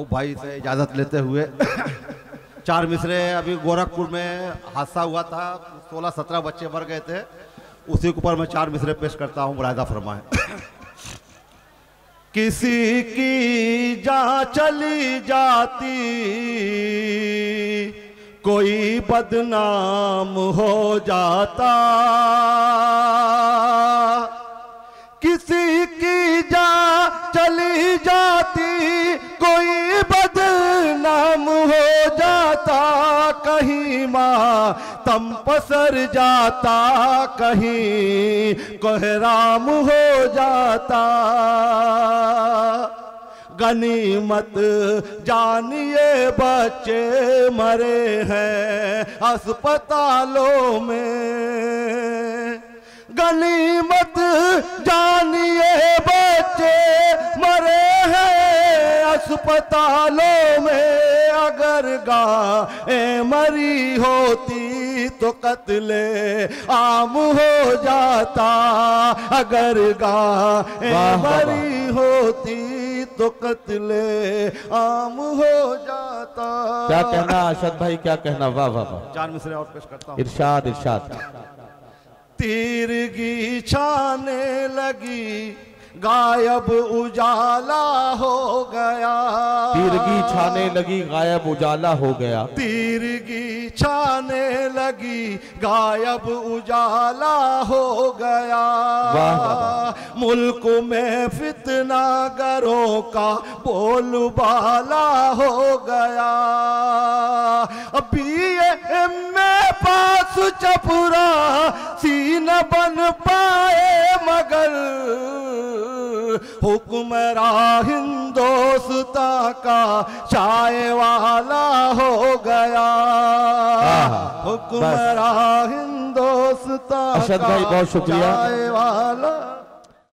राउफ भाई से इजाज़त लेते हुए चार मिसरे अभी गोरखपुर में हादसा हुआ था, 16-17 बच्चे मर गए थे, उसी के ऊपर मैं चार मिसरे पेश करता हूँ, मुलाहिजा फरमाएं। किसी की जान चली जाती कोई बदनाम हो जाता, किसी की जान चली जाती कोई बदनाम हो जाता, कहीं मातम पसर जाता, कहीं कोहराम हो जाता। गनीमत जानिए बच्चे मरे हैं अस्पतालों में, गनीमत जानिए बच्चे मरे हैं अस्पतालों में। अगर गाय मरी होती तो कत्ले आम हो जाता, अगर गाय मरी होती तो कत्ले आम हो जाता। क्या कहना अशद भाई, क्या कहना? वाह वाह वाह। चार मिसरे और पेश करता हूँ। इरशाद इरशाद। तीरगी छाने लगी गायब उजाला हो गया, तीरगी छाने लगी गायब उजाला हो गया, तीरगी छाने लगी गायब उजाला हो गया। मुल्क में फितना गरों का बोलबाला हो गया, BA पास चपुरा सीन बन पाए मगर हुक्मरान हिंदोस्ता का चाय वाला हो गया, हुक्मरान हिंदोस्ता अशद भाई बहुत शुक्रिया। चाय वाला।